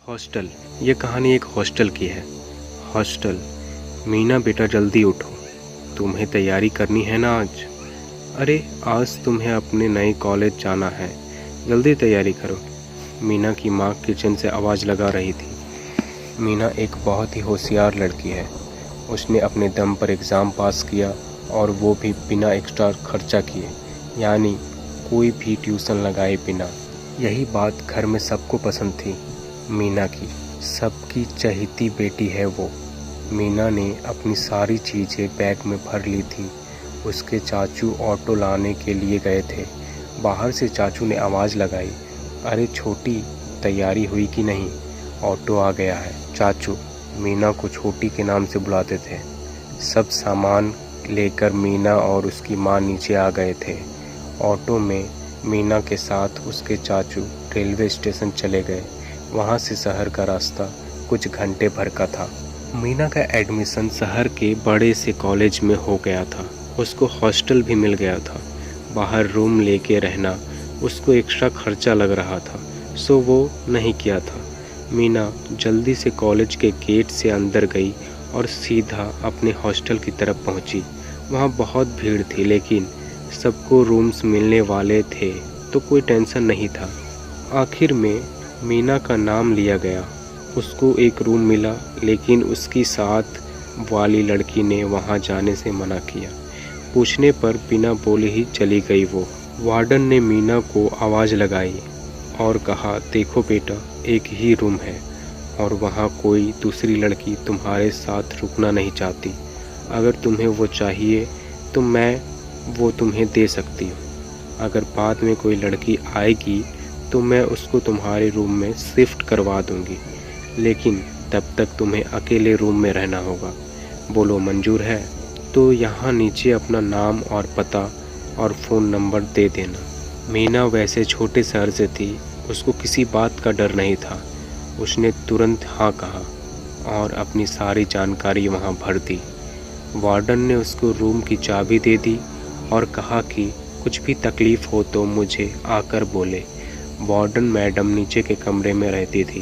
Hostel. ये कहानी एक हॉस्टल की है। हॉस्टल। मीना बेटा जल्दी उठो, तुम्हें तैयारी करनी है ना आज। अरे आज तुम्हें अपने नए कॉलेज जाना है, जल्दी तैयारी करो। मीना की माँ किचन से आवाज़ लगा रही थी। मीना एक बहुत ही होशियार लड़की है। उसने अपने दम पर एग्ज़ाम पास किया और वो भी बिना एक्स्ट्रा खर्चा किए, यानी कोई भी ट्यूशन लगाए बिना। यही बात घर में सबको पसंद थी। मीना की सबकी चहेती बेटी है वो। मीना ने अपनी सारी चीज़ें बैग में भर ली थी। उसके चाचू ऑटो लाने के लिए गए थे। बाहर से चाचू ने आवाज़ लगाई, अरे छोटी, तैयारी हुई कि नहीं, ऑटो आ गया है। चाचू मीना को छोटी के नाम से बुलाते थे। सब सामान लेकर मीना और उसकी माँ नीचे आ गए थे। ऑटो में मीना के साथ उसके चाचू रेलवे स्टेशन चले गए। वहाँ से शहर का रास्ता कुछ घंटे भर का था। मीना का एडमिशन शहर के बड़े से कॉलेज में हो गया था। उसको हॉस्टल भी मिल गया था। बाहर रूम लेके रहना उसको एक्स्ट्रा खर्चा लग रहा था, सो वो नहीं किया था। मीना जल्दी से कॉलेज के गेट से अंदर गई और सीधा अपने हॉस्टल की तरफ पहुंची। वहाँ बहुत भीड़ थी, लेकिन सबको रूम्स मिलने वाले थे तो कोई टेंशन नहीं था। आखिर में मीना का नाम लिया गया। उसको एक रूम मिला, लेकिन उसकी साथ वाली लड़की ने वहाँ जाने से मना किया। पूछने पर बिना बोले ही चली गई वो। वार्डन ने मीना को आवाज़ लगाई और कहा, देखो बेटा, एक ही रूम है और वहाँ कोई दूसरी लड़की तुम्हारे साथ रुकना नहीं चाहती। अगर तुम्हें वो चाहिए तो मैं वो तुम्हें दे सकती हूँ। अगर बाद में कोई लड़की आएगी तो मैं उसको तुम्हारे रूम में शिफ्ट करवा दूंगी, लेकिन तब तक तुम्हें अकेले रूम में रहना होगा। बोलो मंजूर है? तो यहाँ नीचे अपना नाम और पता और फ़ोन नंबर दे देना। मीना वैसे छोटे शहर से थी, उसको किसी बात का डर नहीं था। उसने तुरंत हाँ कहा और अपनी सारी जानकारी वहाँ भर दी। वार्डन ने उसको रूम की चाबी दे दी और कहा कि कुछ भी तकलीफ़ हो तो मुझे आकर बोले। वार्डन मैडम नीचे के कमरे में रहती थी।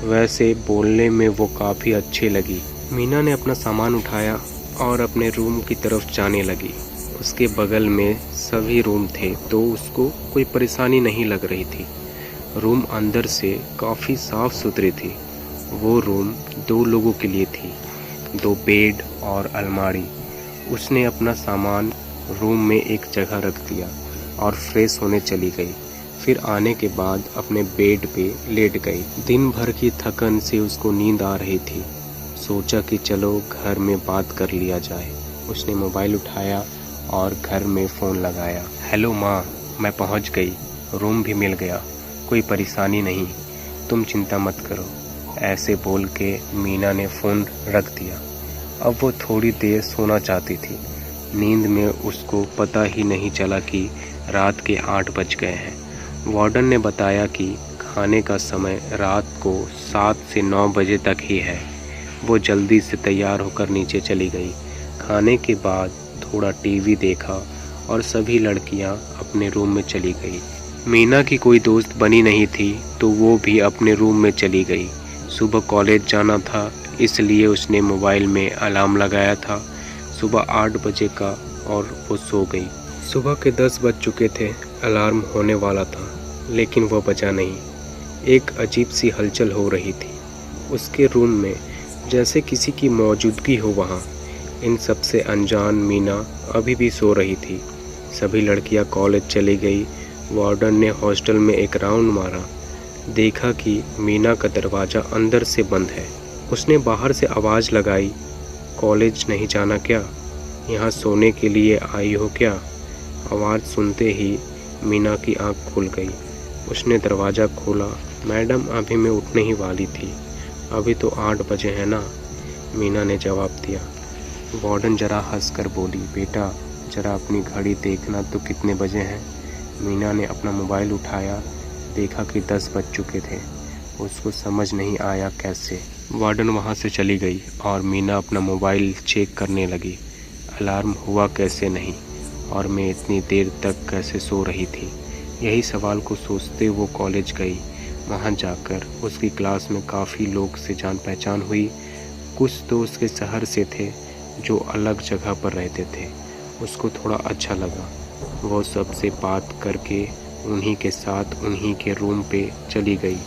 वैसे बोलने में वो काफ़ी अच्छी लगी। मीना ने अपना सामान उठाया और अपने रूम की तरफ जाने लगी। उसके बगल में सभी रूम थे तो उसको कोई परेशानी नहीं लग रही थी। रूम अंदर से काफ़ी साफ़ सुथरी थी। वो रूम 2 लोगों के लिए थी, 2 बेड और अलमारी। उसने अपना सामान रूम में एक जगह रख दिया और फ्रेश होने चली गई। फिर आने के बाद अपने बेड पे लेट गई। दिन भर की थकन से उसको नींद आ रही थी। सोचा कि चलो घर में बात कर लिया जाए। उसने मोबाइल उठाया और घर में फ़ोन लगाया। हेलो माँ, मैं पहुँच गई, रूम भी मिल गया, कोई परेशानी नहीं, तुम चिंता मत करो। ऐसे बोल के मीना ने फ़ोन रख दिया। अब वो थोड़ी देर सोना चाहती थी। नींद में उसको पता ही नहीं चला कि रात के 8 बज गए हैं। वार्डन ने बताया कि खाने का समय रात को 7 से 9 बजे तक ही है। वो जल्दी से तैयार होकर नीचे चली गई। खाने के बाद थोड़ा टीवी देखा और सभी लड़कियां अपने रूम में चली गई। मीना की कोई दोस्त बनी नहीं थी तो वो भी अपने रूम में चली गई। सुबह कॉलेज जाना था, इसलिए उसने मोबाइल में अलार्म लगाया था सुबह 8 बजे का और वो सो गई। सुबह के 10 बज चुके थे। अलार्म होने वाला था, लेकिन वह बजा नहीं। एक अजीब सी हलचल हो रही थी उसके रूम में, जैसे किसी की मौजूदगी हो वहाँ। इन सब से अनजान मीना अभी भी सो रही थी। सभी लड़कियाँ कॉलेज चली गई। वार्डन ने हॉस्टल में एक राउंड मारा, देखा कि मीना का दरवाज़ा अंदर से बंद है। उसने बाहर से आवाज़ लगाई, कॉलेज नहीं जाना क्या? यहाँ सोने के लिए आई हो क्या? आवाज़ सुनते ही मीना की आंख खुल गई। उसने दरवाज़ा खोला। मैडम, अभी मैं उठने ही वाली थी, अभी तो 8 बजे हैं ना, मीना ने जवाब दिया। वार्डन ज़रा हंसकर बोली, बेटा ज़रा अपनी घड़ी देखना तो कितने बजे हैं। मीना ने अपना मोबाइल उठाया, देखा कि 10 बज चुके थे। उसको समझ नहीं आया कैसे। वार्डन वहाँ से चली गई और मीना अपना मोबाइल चेक करने लगी। अलार्म हुआ कैसे नहीं और मैं इतनी देर तक कैसे सो रही थी, यही सवाल को सोचते वो कॉलेज गई। वहाँ जाकर उसकी क्लास में काफ़ी लोग से जान पहचान हुई। कुछ तो उसके शहर से थे जो अलग जगह पर रहते थे। उसको थोड़ा अच्छा लगा। वो सबसे बात करके उन्हीं के साथ उन्हीं के रूम पे चली गई।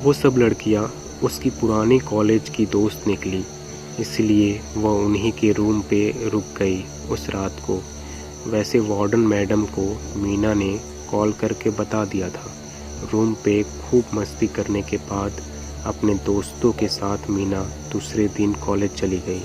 वो सब लड़कियां उसकी पुरानी कॉलेज की दोस्त निकली, इसलिए वह उन्हीं के रूम पे रुक गई उस रात को। वैसे वार्डन मैडम को मीना ने कॉल करके बता दिया था। रूम पे खूब मस्ती करने के बाद अपने दोस्तों के साथ मीना दूसरे दिन कॉलेज चली गई।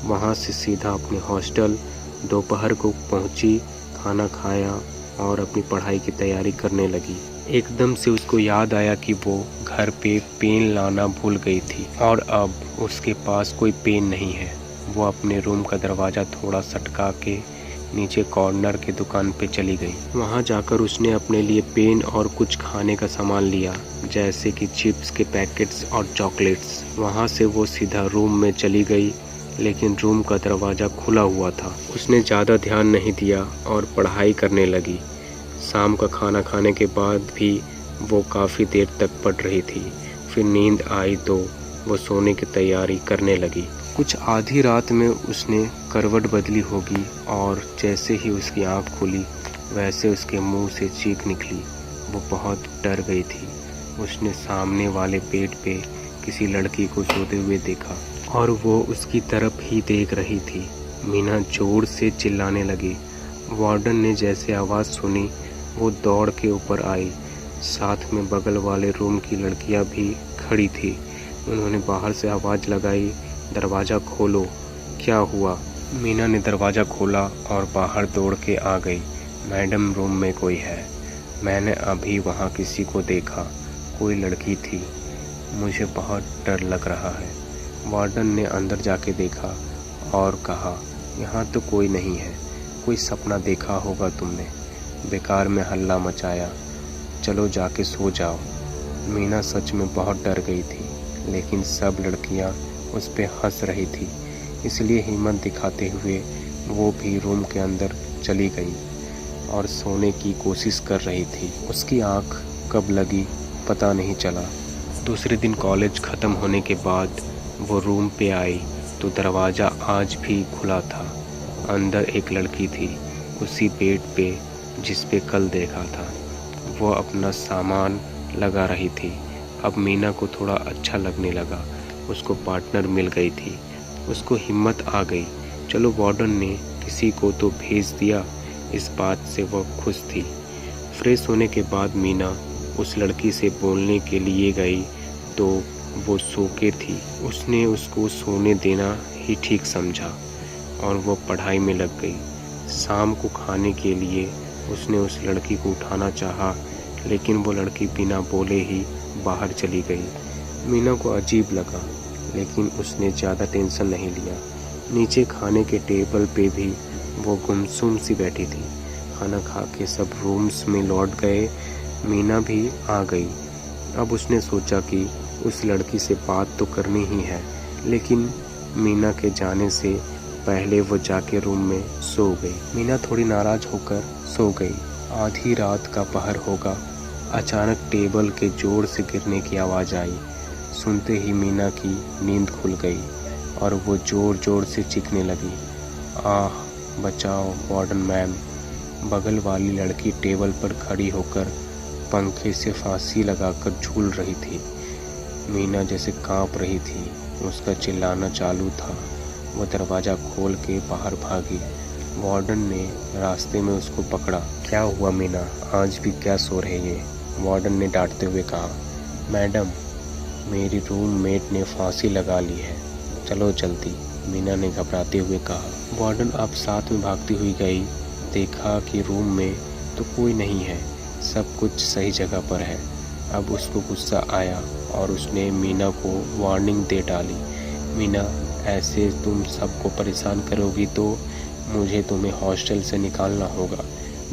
वहाँ से सीधा अपने हॉस्टल दोपहर को पहुँची, खाना खाया और अपनी पढ़ाई की तैयारी करने लगी। एकदम से उसको याद आया कि वो घर पे पेन लाना भूल गई थी और अब उसके पास कोई पेन नहीं है। वो अपने रूम का दरवाज़ा थोड़ा सटका के नीचे कॉर्नर के दुकान पे चली गई। वहाँ जाकर उसने अपने लिए पेन और कुछ खाने का सामान लिया, जैसे कि चिप्स के पैकेट्स और चॉकलेट्स। वहाँ से वो सीधा रूम में चली गई, लेकिन रूम का दरवाज़ा खुला हुआ था। उसने ज़्यादा ध्यान नहीं दिया और पढ़ाई करने लगी। शाम का खाना खाने के बाद भी वो काफ़ी देर तक पढ़ रही थी। फिर नींद आई तो वो सोने की तैयारी करने लगी। कुछ आधी रात में उसने करवट बदली होगी और जैसे ही उसकी आँख खुली वैसे उसके मुंह से चीख निकली। वो बहुत डर गई थी। उसने सामने वाले बेड पे किसी लड़की को सोते हुए देखा और वो उसकी तरफ ही देख रही थी। मीना जोर से चिल्लाने लगी। वार्डन ने जैसे आवाज़ सुनी वो दौड़ के ऊपर आई। साथ में बगल वाले रूम की लड़कियां भी खड़ी थी। उन्होंने बाहर से आवाज़ लगाई, दरवाज़ा खोलो। क्या हुआ? मीना ने दरवाज़ा खोला और बाहर दौड़ के आ गई। मैडम, रूम में कोई है। मैंने अभी वहाँ किसी को देखा, कोई लड़की थी। मुझे बहुत डर लग रहा है। वार्डन ने अंदर जाके देखा और कहा, यहाँ तो कोई नहीं है। कोई सपना देखा होगा तुमने, बेकार में हल्ला मचाया। चलो जाके सो जाओ। मीना सच में बहुत डर गई थी, लेकिन सब लड़कियां उस पे हंस रही थी, इसलिए हिम्मत दिखाते हुए वो भी रूम के अंदर चली गई और सोने की कोशिश कर रही थी। उसकी आंख कब लगी पता नहीं चला। दूसरे दिन कॉलेज ख़त्म होने के बाद वो रूम पे आई तो दरवाज़ा आज भी खुला था। अंदर एक लड़की थी, उसी बेड पे जिस पे कल देखा था। वो अपना सामान लगा रही थी। अब मीना को थोड़ा अच्छा लगने लगा। उसको पार्टनर मिल गई थी। उसको हिम्मत आ गई। चलो, वार्डन ने किसी को तो भेज दिया, इस बात से वह खुश थी। फ्रेश होने के बाद मीना उस लड़की से बोलने के लिए गई तो वो सो के थी। उसने उसको सोने देना ही ठीक समझा और वो पढ़ाई में लग गई। शाम को खाने के लिए उसने उस लड़की को उठाना चाहा, लेकिन वो लड़की बिना बोले ही बाहर चली गई। मीना को अजीब लगा, लेकिन उसने ज़्यादा टेंशन नहीं लिया। नीचे खाने के टेबल पे भी वो गुमसुम सी बैठी थी। खाना खा के सब रूम्स में लौट गए। मीना भी आ गई। अब उसने सोचा कि उस लड़की से बात तो करनी ही है, लेकिन मीना के जाने से पहले वो जाके रूम में सो गई। मीना थोड़ी नाराज़ होकर सो गई। आधी रात का पहर होगा। अचानक टेबल के जोर से गिरने की आवाज़ आई। सुनते ही मीना की नींद खुल गई और वो ज़ोर ज़ोर से चीखने लगी, आह बचाओ वार्डन मैम। बगल वाली लड़की टेबल पर खड़ी होकर पंखे से फांसी लगाकर झूल रही थी। मीना जैसे कांप रही थी। उसका चिल्लाना चालू था। वो दरवाज़ा खोल के बाहर भागी। वार्डन ने रास्ते में उसको पकड़ा। क्या हुआ मीना, आज भी क्या सो रहे ये? वार्डन ने डांटते हुए कहा, मैडम, मेरी रूममेट ने फांसी लगा ली है, चलो जल्दी। मीना ने घबराते हुए कहा। वार्डन अब साथ में भागती हुई गई। देखा कि रूम में तो कोई नहीं है, सब कुछ सही जगह पर है। अब उसको गुस्सा आया और उसने मीना को वार्निंग दे डाली, मीना ऐसे तुम सबको परेशान करोगी तो मुझे तुम्हें हॉस्टल से निकालना होगा।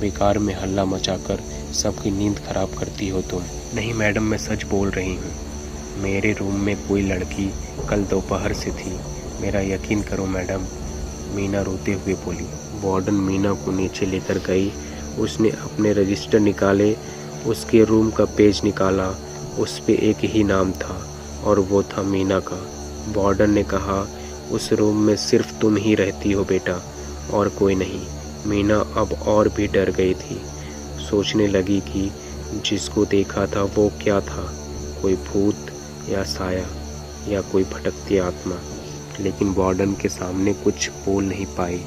बेकार में हल्ला मचाकर सबकी नींद खराब करती हो तुम। नहीं मैडम, मैं सच बोल रही हूँ। मेरे रूम में कोई लड़की कल दोपहर से थी, मेरा यकीन करो मैडम, मीना रोते हुए बोली। वार्डन मीना को नीचे लेकर गई। उसने अपने रजिस्टर निकाले, उसके रूम का पेज निकाला, उस पे एक ही नाम था और वो था मीना का। वार्डन ने कहा, उस रूम में सिर्फ तुम ही रहती हो बेटा, और कोई नहीं। मीना अब और भी डर गई थी। सोचने लगी कि जिसको देखा था वो क्या था, कोई भूत या साया या कोई भटकती आत्मा। लेकिन वार्डन के सामने कुछ बोल नहीं पाई।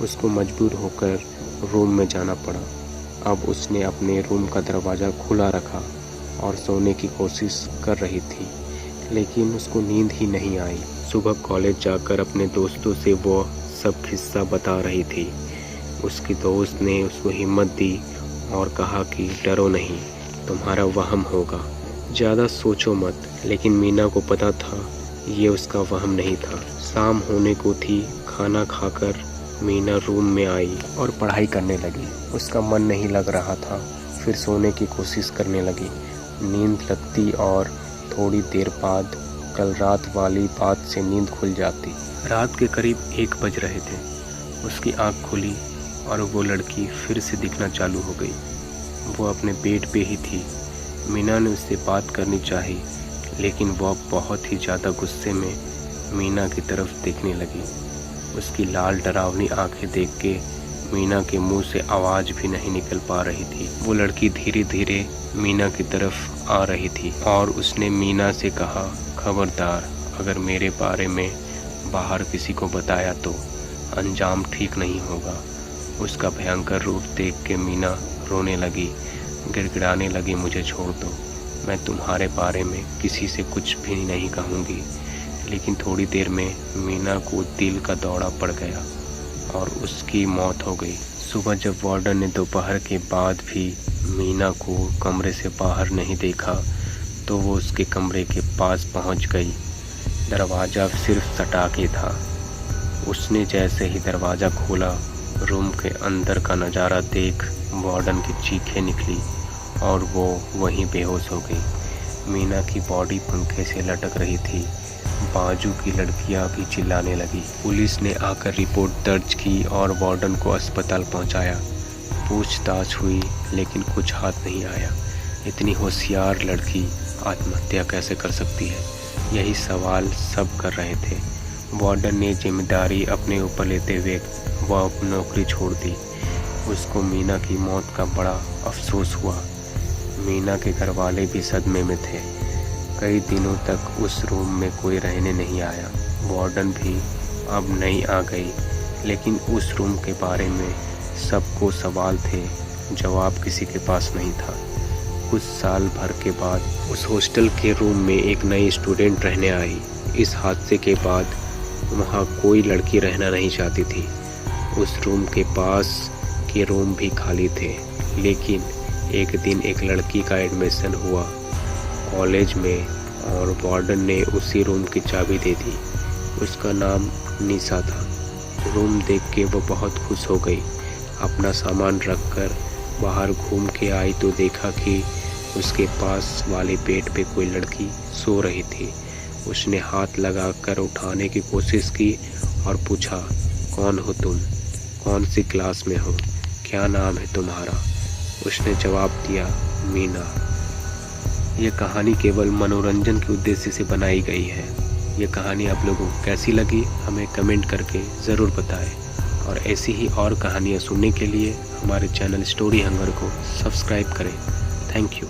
उसको मजबूर होकर रूम में जाना पड़ा। अब उसने अपने रूम का दरवाज़ा खुला रखा और सोने की कोशिश कर रही थी, लेकिन उसको नींद ही नहीं आई। सुबह कॉलेज जाकर अपने दोस्तों से वो सब किस्सा बता रही थी। उसकी दोस्त ने उसको हिम्मत दी और कहा कि डरो नहीं, तुम्हारा वहम होगा, ज़्यादा सोचो मत। लेकिन मीना को पता था ये उसका वहम नहीं था। शाम होने को थी। खाना खाकर मीना रूम में आई और पढ़ाई करने लगी। उसका मन नहीं लग रहा था। फिर सोने की कोशिश करने लगी। नींद लगती और थोड़ी देर बाद कल रात वाली बात से नींद खुल जाती। रात के करीब 1 बज रहे थे। उसकी आँख खुली और वो लड़की फिर से दिखना चालू हो गई। वो अपने बेड पे ही थी। मीना ने उससे बात करनी चाही, लेकिन वो बहुत ही ज़्यादा गुस्से में मीना की तरफ देखने लगी। उसकी लाल डरावनी आंखें देख के मीना के मुंह से आवाज़ भी नहीं निकल पा रही थी। वो लड़की धीरे धीरे मीना की तरफ आ रही थी और उसने मीना से कहा, खबरदार, अगर मेरे बारे में बाहर किसी को बताया तो अंजाम ठीक नहीं होगा। उसका भयंकर रूप देख के मीना रोने लगी, गिड़गिड़ाने लगी, मुझे छोड़ दो, मैं तुम्हारे बारे में किसी से कुछ भी नहीं कहूँगी। लेकिन थोड़ी देर में मीना को दिल का दौरा पड़ गया और उसकी मौत हो गई। सुबह जब वार्डन ने दोपहर के बाद भी मीना को कमरे से बाहर नहीं देखा तो वो उसके कमरे के पास पहुंच गई। दरवाज़ा सिर्फ सटा के था। उसने जैसे ही दरवाज़ा खोला, रूम के अंदर का नज़ारा देख वार्डन की चीखें निकली और वो वहीं बेहोश हो गई। मीना की बॉडी पंखे से लटक रही थी। बाजू की लड़कियां भी चिल्लाने लगी। पुलिस ने आकर रिपोर्ट दर्ज की और वार्डन को अस्पताल पहुंचाया। पूछताछ हुई, लेकिन कुछ हाथ नहीं आया। इतनी होशियार लड़की आत्महत्या कैसे कर सकती है, यही सवाल सब कर रहे थे। वार्डन ने जिम्मेदारी अपने ऊपर लेते हुए वह नौकरी छोड़ दी। उसको मीना की मौत का बड़ा अफसोस हुआ। मीना के घरवाले भी सदमे में थे। कई दिनों तक उस रूम में कोई रहने नहीं आया। वार्डन भी अब नहीं आ गई, लेकिन उस रूम के बारे में सबको सवाल थे, जवाब किसी के पास नहीं था। कुछ साल भर के बाद उस हॉस्टल के रूम में एक नई स्टूडेंट रहने आई। इस हादसे के बाद वहाँ कोई लड़की रहना नहीं चाहती थी। उस रूम के पास के रूम भी खाली थे। लेकिन एक दिन एक लड़की का एडमिशन हुआ कॉलेज में और वार्डन ने उसी रूम की चाबी दे दी। उसका नाम निशा था। रूम देख के वो बहुत खुश हो गई। अपना सामान रखकर बाहर घूम के आई तो देखा कि उसके पास वाले बेड पे कोई लड़की सो रही थी। उसने हाथ लगाकर उठाने की कोशिश की और पूछा, कौन हो तुम, कौन सी क्लास में हो, क्या नाम है तुम्हारा? उसने जवाब दिया, मीना। ये कहानी केवल मनोरंजन के उद्देश्य से बनाई गई है। ये कहानी आप लोगों को कैसी लगी हमें कमेंट करके ज़रूर बताएं और ऐसी ही और कहानियाँ सुनने के लिए हमारे चैनल स्टोरी हंगर को सब्सक्राइब करें। Thank you.